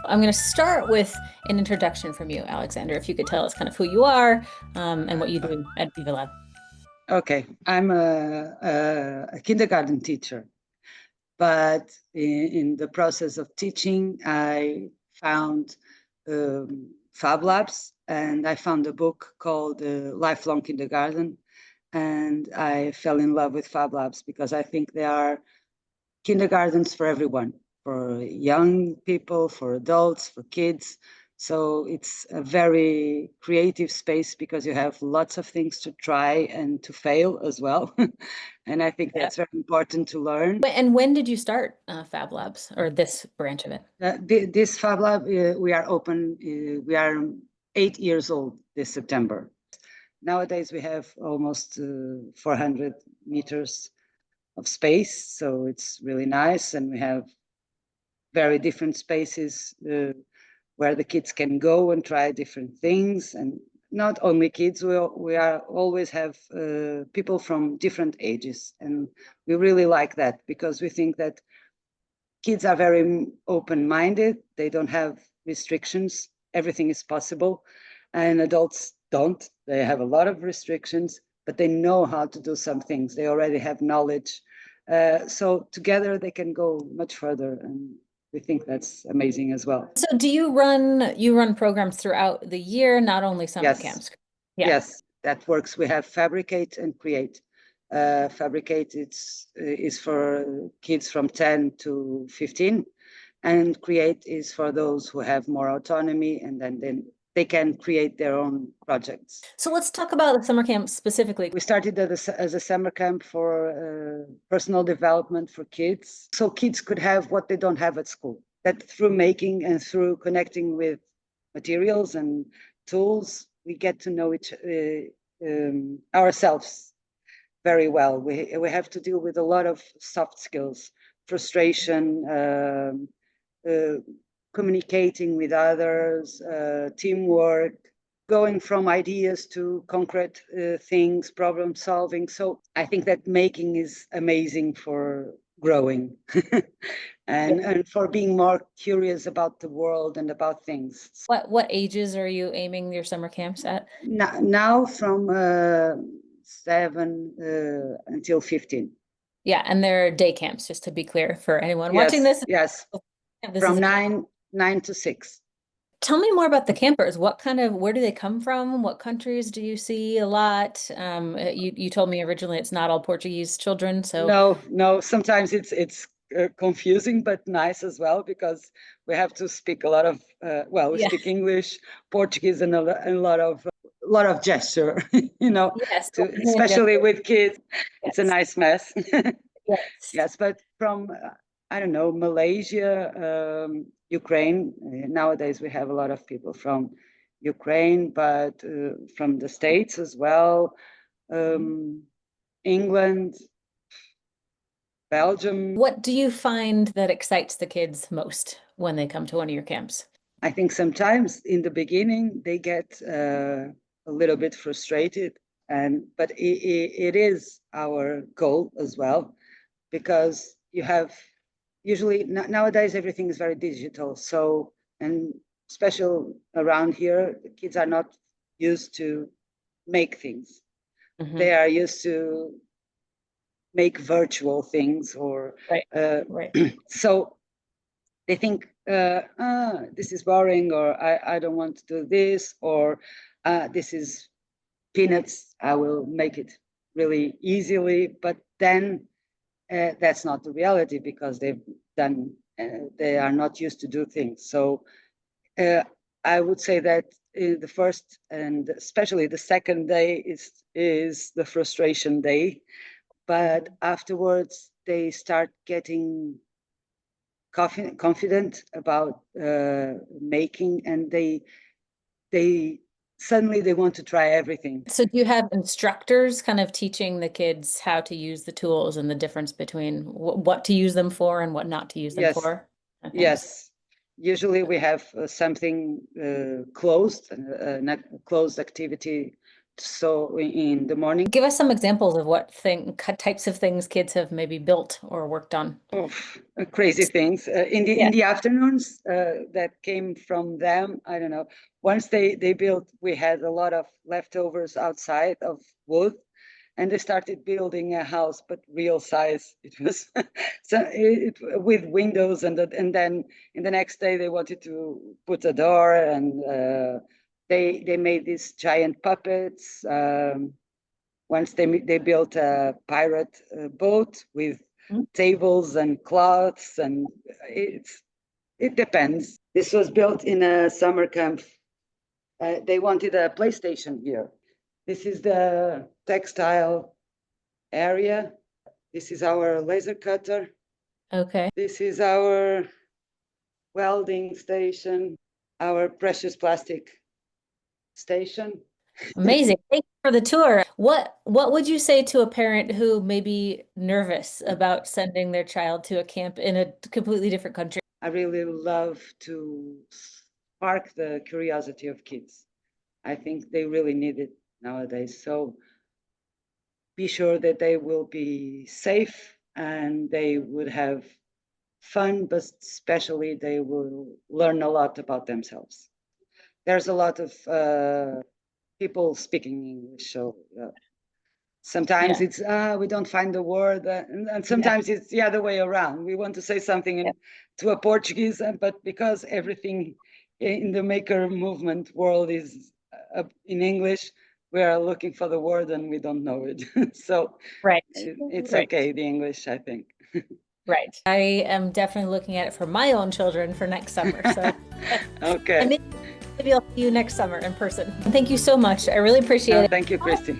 I'm going to start with an introduction from you, Alexander. If you could tell us kind of who you are and what you do at Viva Lab. Okay, I'm a kindergarten teacher, but in the process of teaching, I found Fab Labs, and I found a book called Lifelong Kindergarten, and I fell in love with Fab Labs because I think they are kindergartens for everyone, for young people, for adults, for kids. So it's a very creative space because you have lots of things to try and to fail as well. And I think that's very important to learn. And when did you start Fab Labs, or this branch of it? This Fab Lab, we are open, we are 8 years old this September. Nowadays we have almost 400 meters of space, so it's really nice, and we have very different spaces where the kids can go and try different things, and not only kids, we are always have people from different ages, and we really like that because we think that kids are very open-minded, they don't have restrictions, everything is possible, and adults don't. They have a lot of restrictions, but they know how to do some things, they already have knowledge, so together they can go much further, and we think that's amazing as well. So do you run programs throughout the year, not only summer camps? Yeah. Yes, that works. We have Fabricate and Create. Fabricate is for kids from 10 to 15, and Create is for those who have more autonomy, and then they can create their own projects. So let's talk about the summer camp specifically. We started as a summer camp for personal development for kids, so kids could have what they don't have at school. That through making and through connecting with materials and tools, we get to know ourselves very well. We have to deal with a lot of soft skills, frustration, communicating with others, teamwork, going from ideas to concrete things, problem solving. So I think that making is amazing for growing and for being more curious about the world and about things. What ages are you aiming your summer camps at? Now from 7 until 15. Yeah, and they're day camps, just to be clear for anyone watching this. Yes, from 9 to 6. Tell me more about the campers. Where do they come from? What countries do you see a lot? You told me originally it's not all Portuguese children, so no. Sometimes it's confusing, but nice as well, because we have to speak a lot of we speak English, Portuguese, and a lot of gesture, yes, especially with kids. Yes. It's a nice mess. Yes. Yes, but from I don't know, Malaysia, Ukraine. Nowadays we have a lot of people from Ukraine, but from the States as well, England, Belgium. What do you find that excites the kids most when they come to one of your camps? I think sometimes in the beginning they get a little bit frustrated, but it is our goal as well, because you have usually nowadays everything is very digital. So, and especially around here, the kids are not used to make things. Mm-hmm. They are used to make virtual things, or so they think this is boring, or I don't want to do this, or this is peanuts, I will make it really easily. But then that's not the reality, because they are not used to do things. So I would say that the first and especially the second day is the frustration day, but afterwards they start getting confident about making, and they suddenly they want to try everything. So do you have instructors kind of teaching the kids how to use the tools and the difference between what to use them for and what not to use them for? Yes. Usually we have something closed, a closed activity So in the morning, Give us some examples of what types of things kids have maybe built or worked on. oh, crazy things. In the afternoons that came from them, I don't know. Once they built, we had a lot of leftovers outside of wood, and they started building a house, but real size. It was with windows, and then in the next day they wanted to put a door, and they made these giant puppets. Once they built a pirate boat with tables and cloths, and it depends. This was built in a summer camp. They wanted a PlayStation here. This is the textile area. This is our laser cutter. Okay. This is our welding station, our precious plastic station. Amazing. Thank you for the tour. What would you say to a parent who may be nervous about sending their child to a camp in a completely different country? I really love to spark the curiosity of kids. I think they really need it nowadays. So be sure that they will be safe and they would have fun, but especially they will learn a lot about themselves. There's a lot of people speaking English, so sometimes it's we don't find the word, and sometimes it's the other way around. We want to say something to a Portuguese, but because everything in the maker movement world is in English, we are looking for the word and we don't know it. So Right. it's Right. okay, the English, I think. Right. I am definitely looking at it for my own children for next summer. So Okay. maybe I'll see you next summer in person. Thank you so much. I really appreciate it. Thank you, Christy.